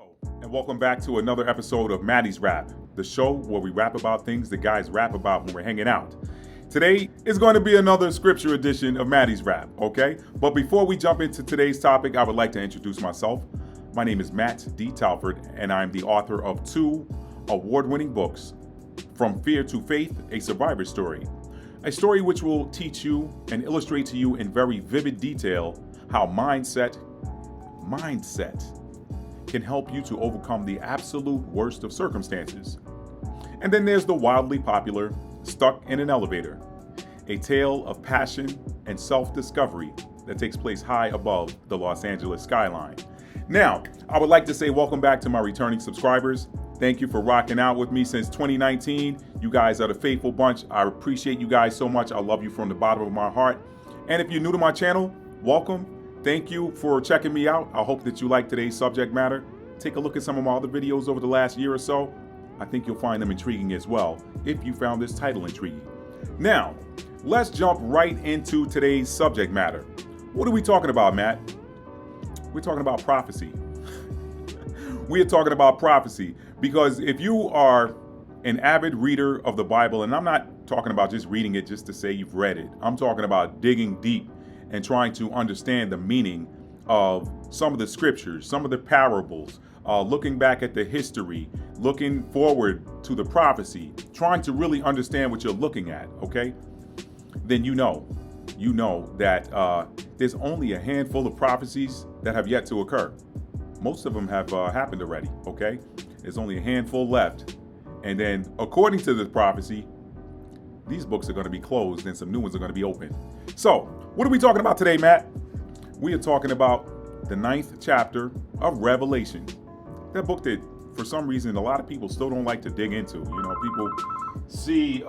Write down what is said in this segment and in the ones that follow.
Hello, and welcome back to another episode of Maddie's Rap, the show where we rap about things the guys rap about when we're hanging out. Today is going to be another scripture edition of Maddie's Rap, okay? But before we jump into today's topic, I would like to introduce myself. My name is Matt D. Talford, and I'm the author of 2 award-winning books, From Fear to Faith, A Survivor Story. A story which will teach you and illustrate to you in very vivid detail how mindset can help you to overcome the absolute worst of circumstances. And then there's the wildly popular Stuck in an Elevator, a tale of passion and self-discovery that takes place high above the Los Angeles skyline. Now, I would like to say welcome back to my returning subscribers. Thank you for rocking out with me since 2019. You guys are the faithful bunch. I appreciate you guys so much. I love you from the bottom of my heart. And if you're new to my channel, welcome. Thank you for checking me out. I hope that you like today's subject matter. Take a look at some of my other videos over the last year or so. I think you'll find them intriguing as well, if you found this title intriguing. Now, let's jump right into today's subject matter. What are we talking about, Matt? We're talking about prophecy. We are talking about prophecy because if you are an avid reader of the Bible, and I'm not talking about just reading it just to say you've read it. I'm talking about digging deep and trying to understand the meaning of some of the scriptures, some of the parables, looking back at the history, looking forward to the prophecy, trying to really understand what you're looking at, okay? Then you know that there's only a handful of prophecies that have yet to occur. Most of them have happened already, okay? There's only a handful left. And then according to the prophecy, these books are going to be closed and some new ones are going to be open. So what are we talking about today, Matt? We are talking about the 9th chapter of Revelation. That book that, for some reason, a lot of people still don't like to dig into. You know, people see,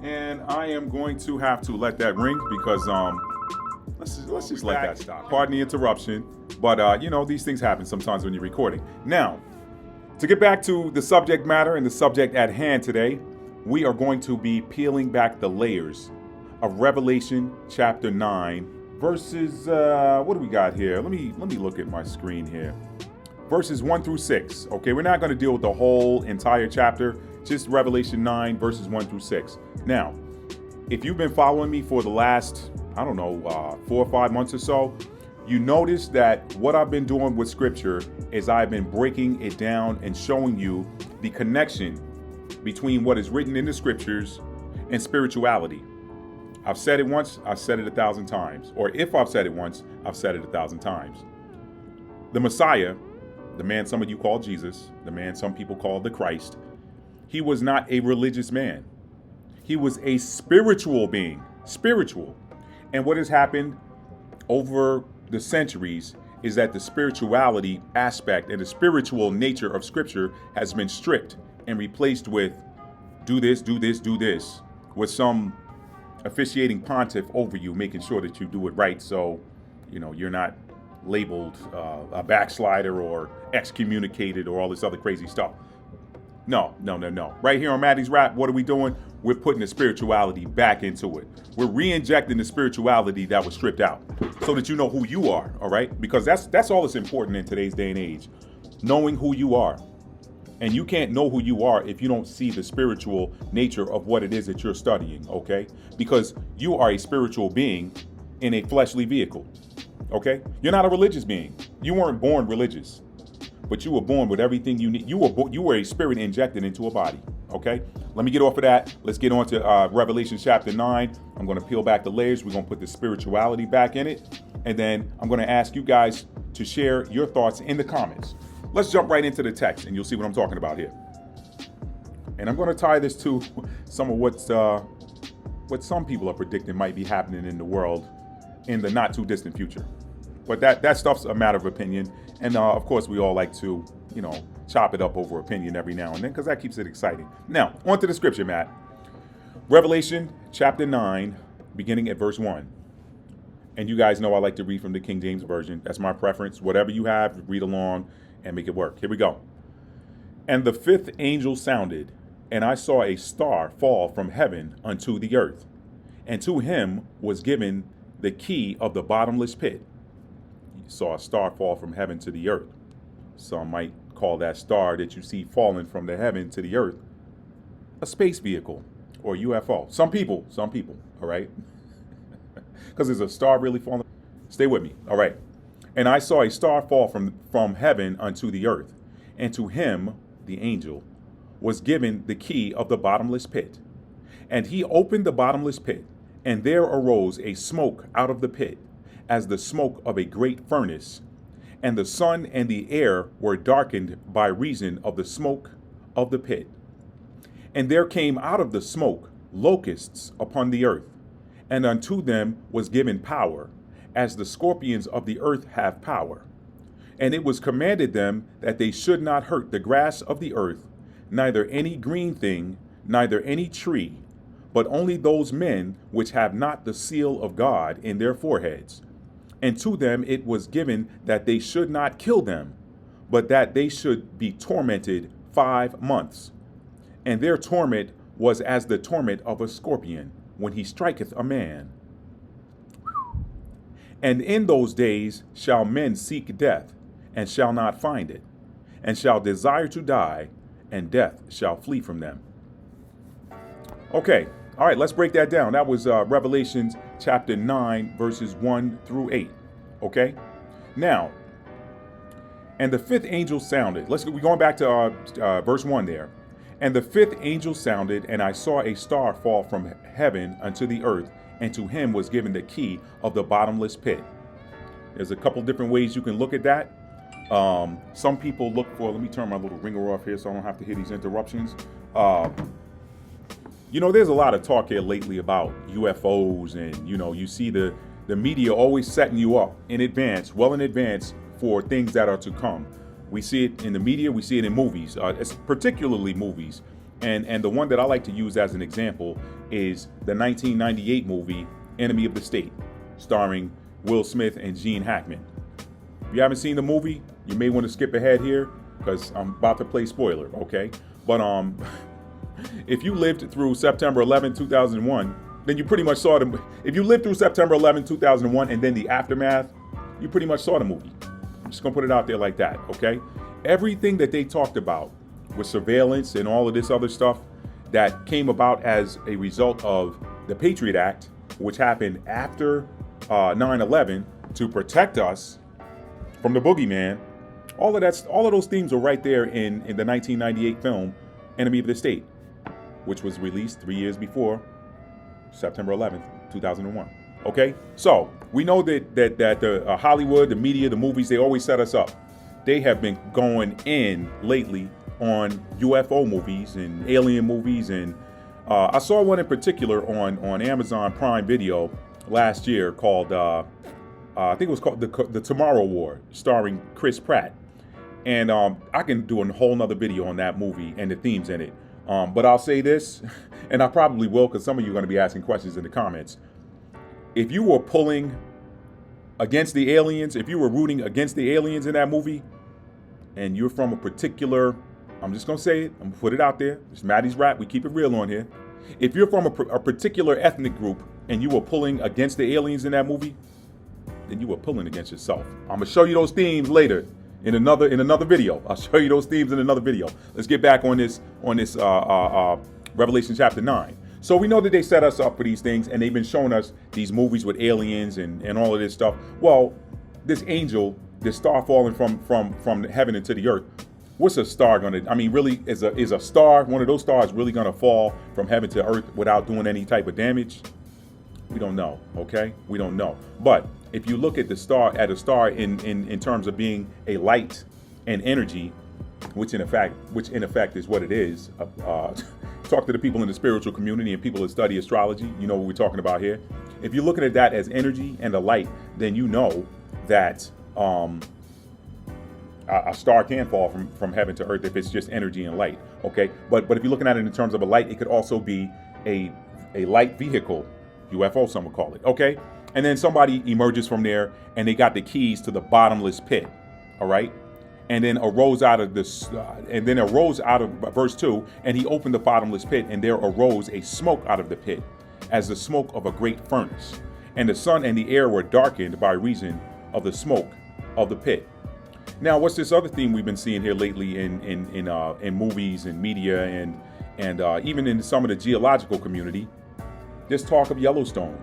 and I am going to have to let that ring because let's just let that stop. Pardon the interruption, but these things happen sometimes when you're recording. Now, to get back to the subject matter and the subject at hand today, we are going to be peeling back the layers of Revelation chapter 9, verses, what do we got here? Let me look at my screen here. Verses 1 through 6. Okay, we're not going to deal with the whole entire chapter, just Revelation 9, verses 1 through 6. Now, if you've been following me for the last, 4 or 5 months or so, you notice that what I've been doing with scripture is I've been breaking it down and showing you the connection between what is written in the scriptures and spirituality. I've said it once, I've said it 1,000 times. Or if I've said it once, I've said it 1,000 times. The Messiah, the man some of you call Jesus, the man some people call the Christ, he was not a religious man. He was a spiritual being, spiritual. And what has happened over the centuries is that the spirituality aspect and the spiritual nature of scripture has been stripped and replaced with do this, with some officiating pontiff over you, making sure that you do it right, so you're not labeled a backslider or excommunicated or all this other crazy stuff. No. Right here on Maddie's Rap, what are we doing? We're putting the spirituality back into it. We're re-injecting the spirituality that was stripped out so that you know who you are, all right? Because that's all that's important in today's day and age, knowing who you are. And you can't know who you are if you don't see the spiritual nature of what it is that you're studying, okay? Because you are a spiritual being in a fleshly vehicle, okay? You're not a religious being. You weren't born religious, but you were born with everything you need. You were a spirit injected into a body, okay? Let me get off of that. Let's get on to Revelation chapter 9. I'm going to peel back the layers. We're going to put the spirituality back in it. And then I'm going to ask you guys to share your thoughts in the comments. Let's jump right into the text and you'll see what I'm talking about here. And I'm going to tie this to some of what some people are predicting might be happening in the world in the not too distant future. But that stuff's a matter of opinion. And of course, we all like to, chop it up over opinion every now and then because that keeps it exciting. Now, on to the scripture, Matt. Revelation chapter 9, beginning at verse 1. And you guys know I like to read from the King James Version. That's my preference. Whatever you have, read along and make it work. Here we go. And the 5th angel sounded, and I saw a star fall from heaven unto the earth, and to him was given the key of the bottomless pit. You saw a star fall from heaven to the earth. Some might call that star that you see falling from the heaven to the earth a space vehicle or UFO. Some people, all right? Because there's a star really falling. Stay with me, all right? And I saw a star fall from heaven unto the earth, and to him, the angel, was given the key of the bottomless pit. And he opened the bottomless pit, and there arose a smoke out of the pit, as the smoke of a great furnace. And the sun and the air were darkened by reason of the smoke of the pit. And there came out of the smoke locusts upon the earth, and unto them was given power, as the scorpions of the earth have power. And it was commanded them that they should not hurt the grass of the earth, neither any green thing, neither any tree, but only those men which have not the seal of God in their foreheads. And to them it was given that they should not kill them, but that they should be tormented 5 months. And their torment was as the torment of a scorpion when he striketh a man. And in those days shall men seek death, and shall not find it, and shall desire to die, and death shall flee from them. Okay, all right, let's break that down. That was Revelations chapter 9, verses 1 through 8. Okay, now, and the fifth angel sounded. We're going back to verse 1 there. And the fifth angel sounded, and I saw a star fall from heaven unto the earth, and to him was given the key of the bottomless pit. There's a couple different ways you can look at that. Some people look for, let me turn my little ringer off here so I don't have to hear these interruptions. There's a lot of talk here lately about UFOs, and, you see the media always setting you up in advance, well in advance, for things that are to come. We see it in the media, we see it in movies, particularly movies. And the one that I like to use as an example is the 1998 movie, Enemy of the State, starring Will Smith and Gene Hackman. If you haven't seen the movie, you may want to skip ahead here because I'm about to play spoiler, okay? But if you lived through September 11, 2001, then you pretty much saw the. If you lived through September 11, 2001, and then the aftermath, you pretty much saw the movie. I'm just gonna put it out there like that, okay? Everything that they talked about with surveillance and all of this other stuff that came about as a result of the Patriot Act, which happened after 9/11 to protect us from the boogeyman. All of those themes are right there in the 1998 film Enemy of the State, which was released 3 years before September 11th, 2001. Okay, so we know that the Hollywood, the media, the movies, they always set us up. They have been going in lately on UFO movies and alien movies, and I saw one in particular on Amazon Prime Video last year called I think it was called the Tomorrow War, starring Chris Pratt. And I can do a whole nother video on that movie and the themes in it. But I'll say this, and I probably will because some of you are going to be asking questions in the comments. If you were pulling against the aliens, if you were rooting against the aliens in that movie, and you're from a particular, I'm just going to say it, I'm going to put it out there. It's Maddie's Rap. We keep it real on here. If you're from a particular ethnic group and you were pulling against the aliens in that movie, then you were pulling against yourself. I'm going to show you those themes later in another video. I'll show you those themes in another video. Let's get back on this Revelation chapter 9. So we know that they set us up for these things, and they've been showing us these movies with aliens and all of this stuff. Well, this angel, this star falling from heaven into the earth, what's a star gonna? I mean, really, is a star, one of those stars, really gonna fall from heaven to earth without doing any type of damage? We don't know. Okay, we don't know. But if you look at a star in terms of being a light and energy, which in effect is what it is. Talk to the people in the spiritual community and people that study astrology. You know what we're talking about here. If you're looking at that as energy and a light, then you know that a star can fall from heaven to earth if it's just energy and light. Okay, but if you're looking at it in terms of a light, it could also be a light vehicle, UFO, some would call it. Okay, and then somebody emerges from there and they got the keys to the bottomless pit. All right. And then arose out of verse 2, and he opened the bottomless pit, and there arose a smoke out of the pit, as the smoke of a great furnace. And the sun and the air were darkened by reason of the smoke of the pit. Now, what's this other theme we've been seeing here lately in movies and media and even in some of the geological community? This talk of Yellowstone.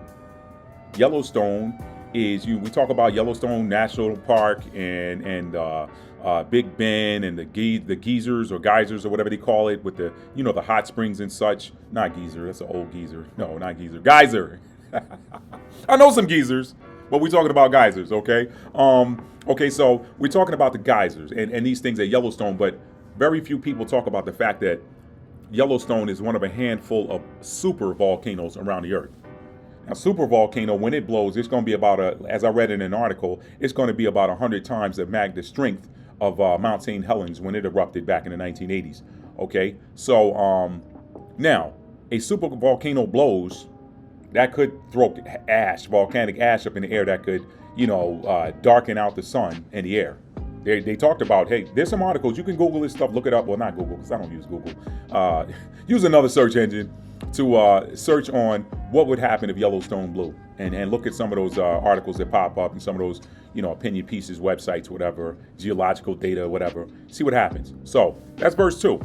Yellowstone is we talk about Yellowstone National Park and Big Ben and the geysers or geysers or whatever they call it with the the hot springs and such. Not geyser, that's an old geyser. No, not geyser. Geyser. I know some geysers, but we're talking about geysers, okay? Okay, so we're talking about the geysers and these things at Yellowstone, but very few people talk about the fact that Yellowstone is one of a handful of super volcanoes around the earth. Now, super volcano, when it blows, it's going to be about as I read in an article, it's going to be about 100 times the strength of Mount St. Helens when it erupted back in the 1980s. Okay, so now a super volcano blows, that could throw volcanic ash up in the air that could, darken out the sun and the air. They talked about, hey, there's some articles, you can Google this stuff, look it up. Well, not Google, because I don't use Google. Use another search engine to search on what would happen if Yellowstone blew. And look at some of those articles that pop up and some of those, opinion pieces, websites, whatever, geological data, whatever. See what happens. So that's verse 2.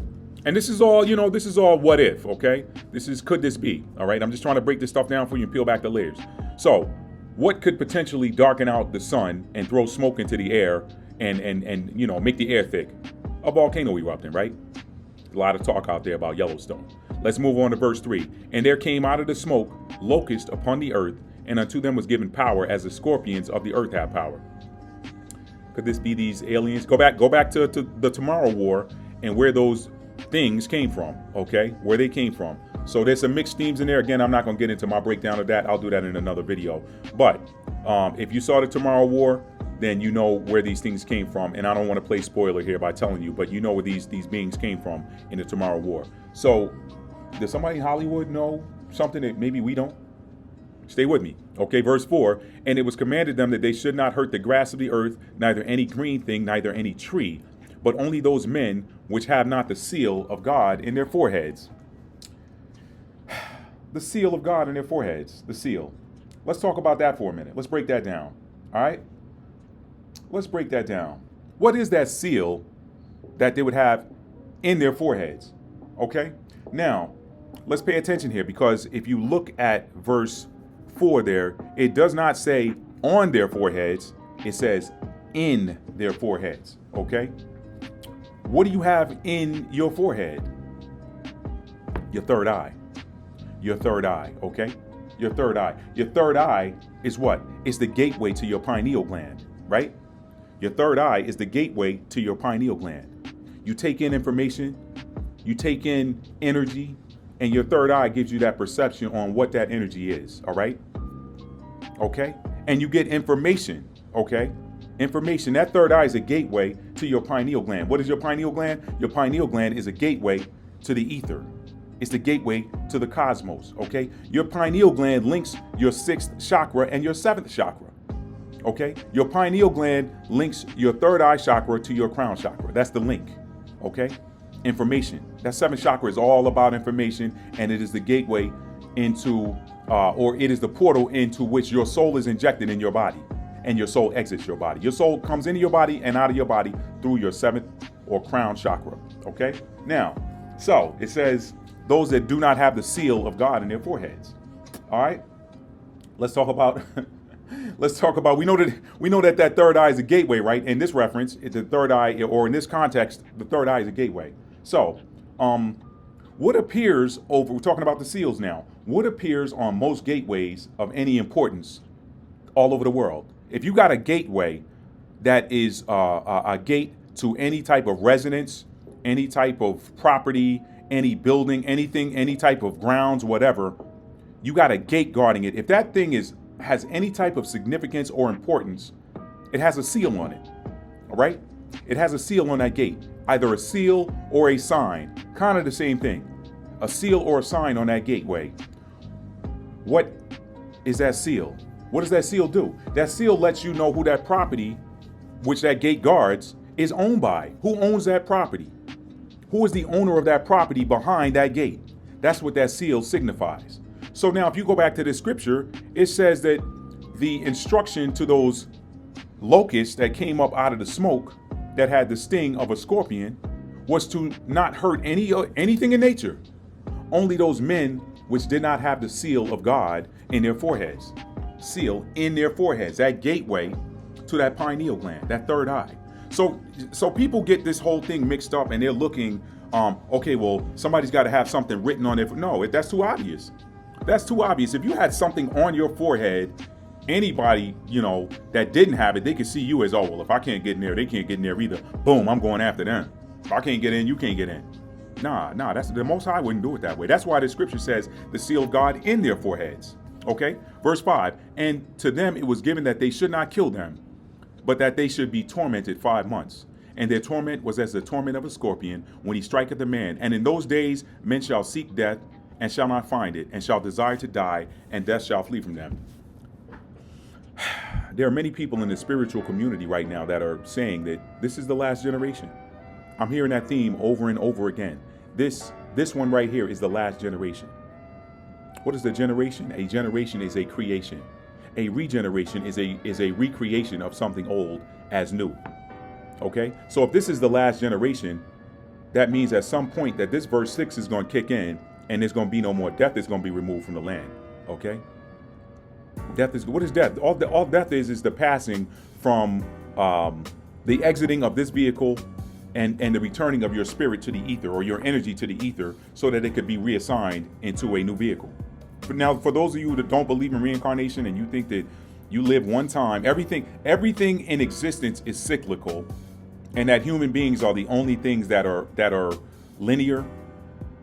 And this is all, this is all what if, okay? Could this be, all right? I'm just trying to break this stuff down for you and peel back the layers. So what could potentially darken out the sun and throw smoke into the air and make the air thick? A volcano erupting, right? A lot of talk out there about Yellowstone. Let's move on to verse 3. And there came out of the smoke locusts upon the earth, and unto them was given power as the scorpions of the earth have power. Could this be these aliens? Go back to the Tomorrow War and where those things came from, okay? Where they came from. So there's some mixed themes in there. Again, I'm not going to get into my breakdown of that. I'll do that in another video. But if you saw the Tomorrow War, then you know where these things came from. And I don't want to play spoiler here by telling you, but you know where these beings came from in the Tomorrow War. So does somebody in Hollywood know something that maybe we don't? Stay with me. Okay, verse 4. And it was commanded them that they should not hurt the grass of the earth, neither any green thing, neither any tree, but only those men which have not the seal of God in their foreheads. The seal of God in their foreheads. The seal. Let's talk about that for a minute. Let's break that down. All right? Let's break that down. What is that seal that they would have in their foreheads? Okay? Now, let's pay attention here, because if you look at verse 4 there, it does not say on their foreheads. It says in their foreheads. Okay? What do you have in your forehead? Your third eye. Your third eye, okay? Your third eye. Your third eye is what? It's the gateway to your pineal gland, right? Your third eye is the gateway to your pineal gland. You take in information, you take in energy, and your third eye gives you that perception on what that energy is, all right? Okay? And you get information, okay? Information. That third eye is a gateway to your pineal gland. What is your pineal gland? Your pineal gland is a gateway to the ether. It's the gateway to the cosmos, okay? Your pineal gland links your 6th chakra and your 7th chakra, okay? Your pineal gland links your third eye chakra to your crown chakra. That's the link, okay? Information. That 7th chakra is all about information, and it is the gateway into, or it is the portal into which your soul is injected in your body, and your soul exits your body. Your soul comes into your body and out of your body through your 7th or crown chakra, okay? Now, so it says, those that do not have the seal of God in their foreheads. All right, let's talk about. We know that third eye is a gateway, right? In this reference, it's the third eye, or in this context, the third eye is a gateway. So, what appears over? We're talking about the seals now. What appears on most gateways of any importance all over the world? If you got a gateway that is a gate to any type of residence, any type of property, any building, anything, any type of grounds, whatever, you got a gate guarding it. If that thing has any type of significance or importance, it has a seal on it, all right? It has a seal on that gate, either a seal or a sign, kind of the same thing, a seal or a sign on that gateway. What is that seal? What does that seal do? That seal lets you know who that property, which that gate guards, is owned by. Who owns that property? Who is the owner of that property behind that gate? That's what that seal signifies. So now if you go back to the scripture, it says that the instruction to those locusts that came up out of the smoke that had the sting of a scorpion was to not hurt anything in nature. Only those men which did not have the seal of God in their foreheads. Seal in their foreheads, that gateway to that pineal gland, that third eye. So people get this whole thing mixed up and they're looking, okay, well, somebody's got to have something written on it. No, that's too obvious. That's too obvious. If you had something on your forehead, anybody, that didn't have it, they could see you as, oh, well, if I can't get in there, they can't get in there either. Boom, I'm going after them. If I can't get in, you can't get in. Nah, that's the Most High wouldn't do it that way. That's why the scripture says the seal of God in their foreheads. Okay, verse 5, and to them it was given that they should not kill them, but that they should be tormented 5 months. And their torment was as the torment of a scorpion when he striketh a man. And in those days men shall seek death and shall not find it, and shall desire to die, and death shall flee from them. There are many people in the spiritual community right now that are saying that this is the last generation. I'm hearing that theme over and over again. This one right here is the last generation. What is the generation? A generation is a creation. A regeneration is a recreation of something old as new. Okay? So if this is the last generation, that means at some point that this verse 6 is going to kick in and there's going to be no more death. Is going to be removed from the land. Okay? What is death? All death is the passing from the exiting of this vehicle and the returning of your spirit to the ether, or your energy to the ether, so that it could be reassigned into a new vehicle. But now, for those of you that don't believe in reincarnation and you think that you live one time, everything in existence is cyclical, and that human beings are the only things that are linear,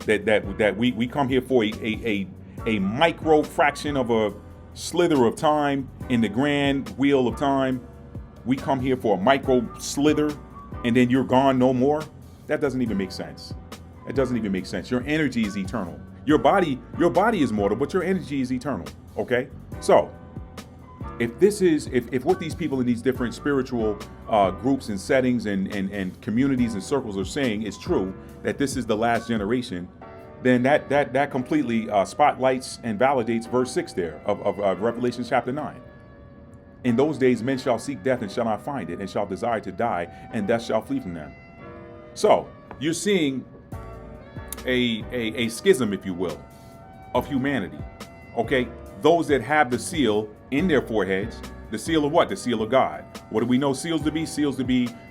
that we come here for a micro fraction of a slither of time in the grand wheel of time. We come here for a micro slither, and then you're gone no more. That doesn't even make sense. It doesn't even make sense. Your energy is eternal. Your body is mortal, but your energy is eternal. Okay? So, if what these people in these different spiritual groups and settings and communities and circles are saying is true, that this is the last generation, then that completely spotlights and validates verse 6 there of Revelation chapter 9. In those days men shall seek death and shall not find it, and shall desire to die, and death shall flee from them. So you're seeing a schism, if you will, of humanity. Okay, those that have the seal in their foreheads, the seal of what? The seal of God. What do we know seals to be?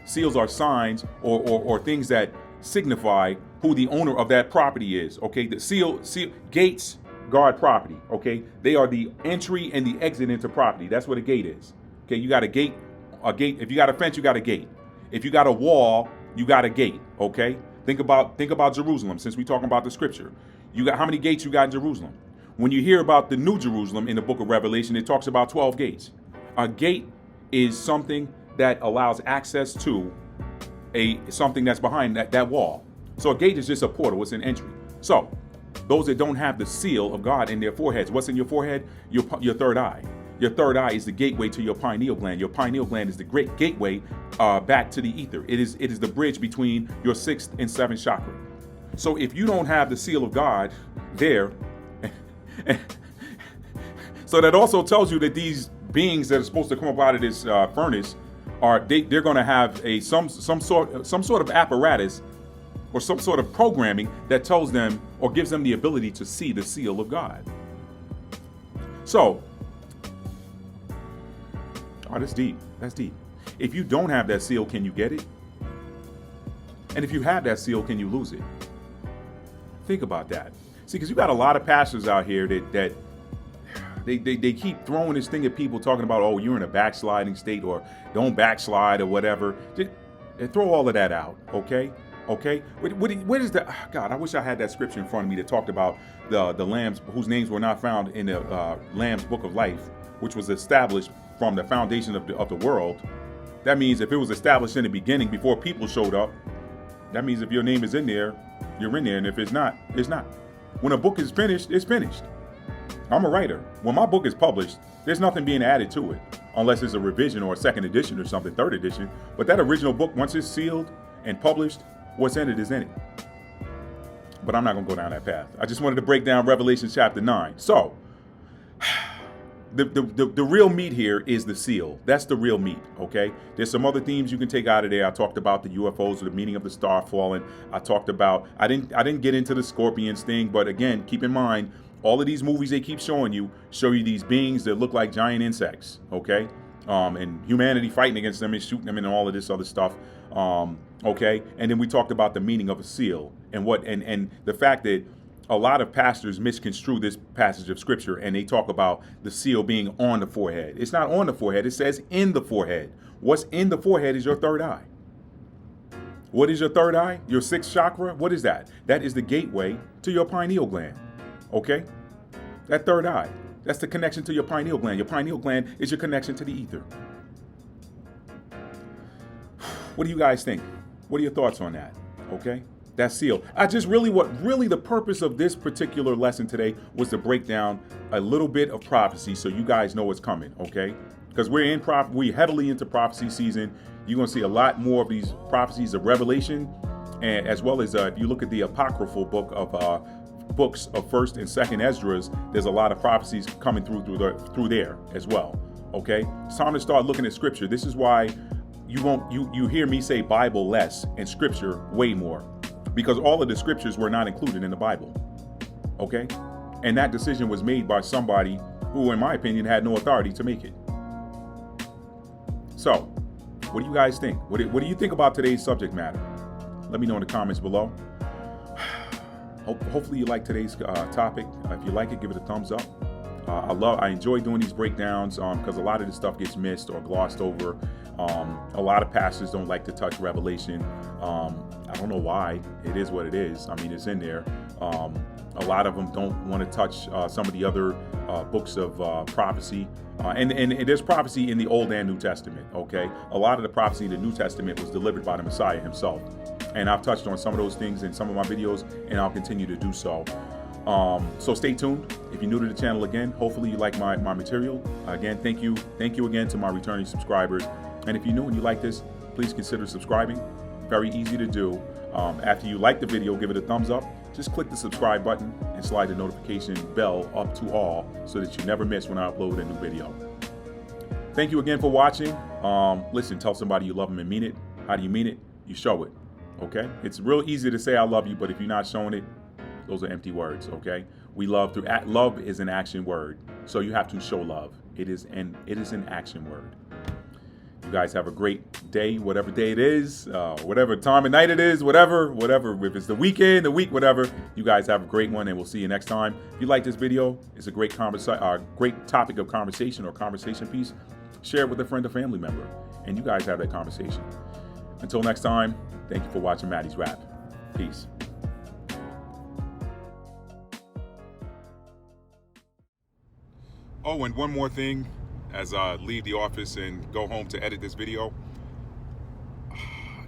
Seals are signs or things that signify who the owner of that property is. Okay, the seal gates guard property. Okay, they are the entry and the exit into property. That's what a gate is. Okay, you got a gate. If you got a fence, you got a gate. If you got a wall, you got a gate. Okay, think about Jerusalem. Since we're talking about the scripture, you got how many gates you got in Jerusalem? When you hear about the New Jerusalem in the book of Revelation, it talks about 12 gates. A gate is something that allows access to something that's behind that wall. So a gate is just a portal. It's an entry. So those that don't have the seal of God in their foreheads, what's in your forehead? Your third eye. Your third eye is the gateway to your pineal gland. Your pineal gland is the great gateway back to the ether. It is the bridge between your 6th and 7th chakra. So if you don't have the seal of God there, so that also tells you that these beings that are supposed to come up out of this furnace they're going to have some sort of apparatus or some sort of programming that tells them or gives them the ability to see the seal of God. So, that's deep. That's deep. If you don't have that seal, can you get it? And if you have that seal, can you lose it? Think about that. See, because you got a lot of pastors out here that they keep throwing this thing at people, talking about, oh, you're in a backsliding state, or don't backslide, or whatever. Just throw all of that out, okay? Okay? What is the... God, I wish I had that scripture in front of me that talked about the lambs whose names were not found in the Lamb's Book of Life, which was established from the foundation of the world. That means if it was established in the beginning before people showed up, that means if your name is in there, you're in there, and if it's not, it's not. When a book is finished, it's finished. I'm a writer. When my book is published, there's nothing being added to it, unless it's a revision or a second edition or something, third edition. But that original book, once it's sealed and published, what's in it is in it. But I'm not going to go down that path. I just wanted to break down Revelation chapter 9. So, the real meat here is the seal. That's the real meat, okay? There's some other themes you can take out of there. I talked about the UFOs or the meaning of the star falling. I talked about, I didn't get into the scorpions thing, but again, keep in mind, all of these movies they keep showing you show you these beings that look like giant insects, okay? And humanity fighting against them and shooting them and all of this other stuff, okay? And then we talked about the meaning of a seal and and the fact that a lot of pastors misconstrue this passage of scripture and they talk about the seal being on the forehead. It's not on the forehead. It says in the forehead. What's in the forehead is your third eye. What is your third eye? Your sixth chakra? What is that? That is the gateway to your pineal gland. Okay? That third eye. That's the connection to your pineal gland. Your pineal gland is your connection to the ether. What do you guys think? What are your thoughts on that? Okay? That seal. Really the purpose of this particular lesson today was to break down a little bit of prophecy so you guys know what's coming, okay? Because we're heavily into prophecy season. You're going to see a lot more of these prophecies of Revelation, and as well as if you look at the apocryphal book of books of 1st and 2nd Esdras, there's a lot of prophecies coming through there as well, okay? It's time to start looking at scripture. This is why you hear me say Bible less and scripture way more. Because all of the scriptures were not included in the Bible, okay? And that decision was made by somebody who, in my opinion, had no authority to make it. So, what do you guys think? What do you think about today's subject matter? Let me know in the comments below. Hopefully you like today's topic. If you like it, give it a thumbs up. I enjoy doing these breakdowns because a lot of this stuff gets missed or glossed over. A lot of pastors don't like to touch Revelation. I don't know why. It is what it is. I mean, it's in there. A lot of them don't want to touch some of the other books of prophecy. And there's prophecy in the Old and New Testament, okay? A lot of the prophecy in the New Testament was delivered by the Messiah himself. And I've touched on some of those things in some of my videos, and I'll continue to do so. So stay tuned. If you're new to the channel again, hopefully you like my material. Again, thank you again to my returning subscribers. And if you're new and you like this, please consider subscribing. Very easy to do. After you like the video, give it a thumbs up. Just click the subscribe button and slide the notification bell up to all so that you never miss when I upload a new video. Thank you again for watching. Listen, tell somebody you love them and mean it. How do you mean it? You show it. Okay? It's real easy to say I love you, but if you're not showing it, those are empty words, okay? Love is an action word. So you have to show love. It is an action word. You guys have a great day, whatever day it is, whatever time of night it is, whatever. If it's the weekend, the week, whatever. You guys have a great one, and we'll see you next time. If you like this video, it's a great topic of conversation or conversation piece. Share it with a friend or family member, and you guys have that conversation. Until next time, thank you for watching Maddie's Rap. Peace. Oh, and one more thing as I leave the office and go home to edit this video.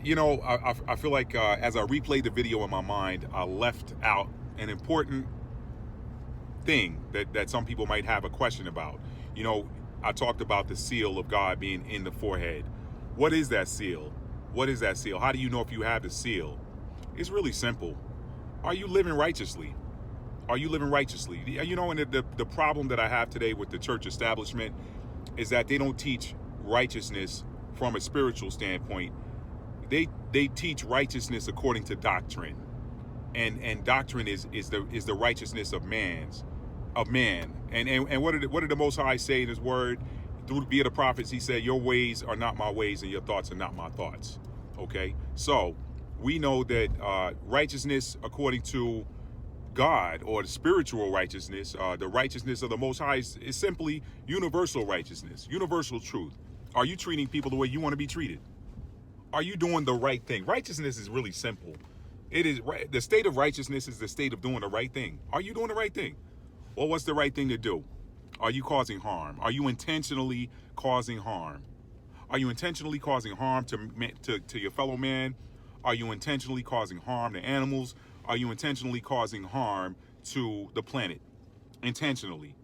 You know, I feel like as I replayed the video in my mind, I left out an important thing that some people might have a question about. You know, I talked about the seal of God being in the forehead. What is that seal? What is that seal? How do you know if you have the seal? It's really simple. Are you living righteously? Are you living righteously? You know, and the problem that I have today with the church establishment is that they don't teach righteousness from a spiritual standpoint. They teach righteousness according to doctrine, and doctrine is the righteousness of man. And what did the Most High say in His Word? Via the prophets, He said, "Your ways are not my ways, and your thoughts are not my thoughts." Okay, so we know that righteousness according to God, or the spiritual righteousness, the righteousness of the Most High is simply universal righteousness, universal truth. Are you treating people the way you want to be treated? Are you doing the right thing? Righteousness is really simple. It is the state of righteousness is the state of doing the right thing. Are you doing the right thing? Well, what's the right thing to do? Are you causing harm? Are you intentionally causing harm? Are you intentionally causing harm to your fellow man? Are you intentionally causing harm to animals? Are you intentionally causing harm to the planet? Intentionally.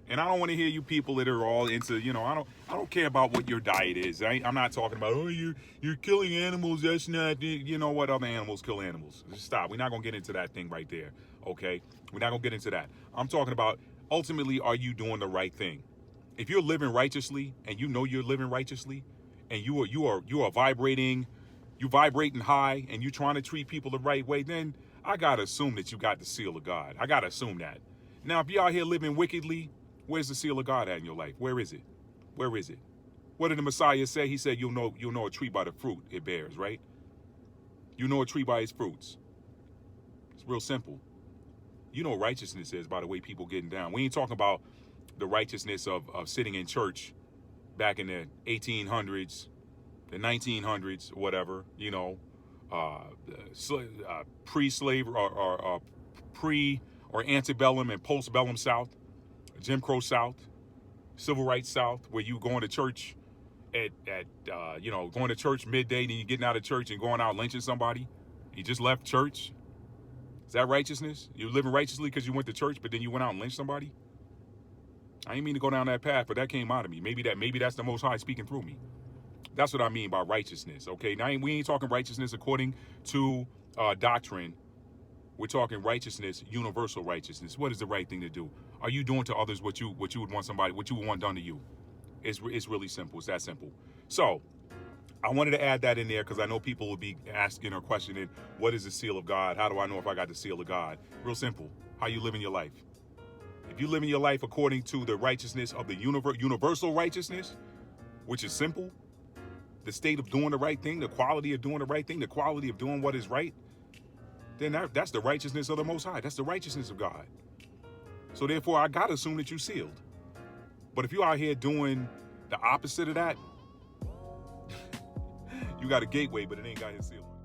And I don't want to hear you people that are all into, you know, I don't care about what your diet is. I'm not talking about, oh, you're killing animals. That's not, you know what, other animals kill animals. Just stop. We're not going to get into that thing right there. Okay? We're not going to get into that. I'm talking about, ultimately, are you doing the right thing? If you're living righteously and you know you're living righteously, and you are vibrating, you vibrating high, and you're trying to treat people the right way, then I gotta assume that you got the seal of God. I gotta assume that. Now, if you're out here living wickedly, where's the seal of God at in your life? Where is it? Where is it? What did the Messiah say? He said, you'll know a tree by the fruit it bears, right? You know a tree by its fruits. It's real simple. You know what righteousness is by the way people getting down. We ain't talking about the righteousness of sitting in church back in the 1800s, the 1900s, or whatever, pre-slave or pre or antebellum and postbellum South, Jim Crow South, Civil Rights South, where you going to church going to church midday, then you getting out of church and going out lynching somebody. You just left church. Is that righteousness? You're living righteously because you went to church, but then you went out and lynched somebody? I didn't mean to go down that path, but that came out of me. Maybe that's the Most High speaking through me. That's what I mean by righteousness, okay? Now, we ain't talking righteousness according to doctrine. We're talking righteousness, universal righteousness. What is the right thing to do? Are you doing to others what you would want done to you? It's really simple. It's that simple. So, I wanted to add that in there because I know people will be asking or questioning, what is the seal of God? How do I know if I got the seal of God? Real simple. How you living your life? If you living your life according to the righteousness of the universal righteousness, which is simple, the state of doing the right thing, the quality of doing the right thing, the quality of doing what is right, then that's the righteousness of the Most High. That's the righteousness of God. So therefore, I got to assume that you sealed. But if you're out here doing the opposite of that, you got a gateway, but it ain't got his seal on it.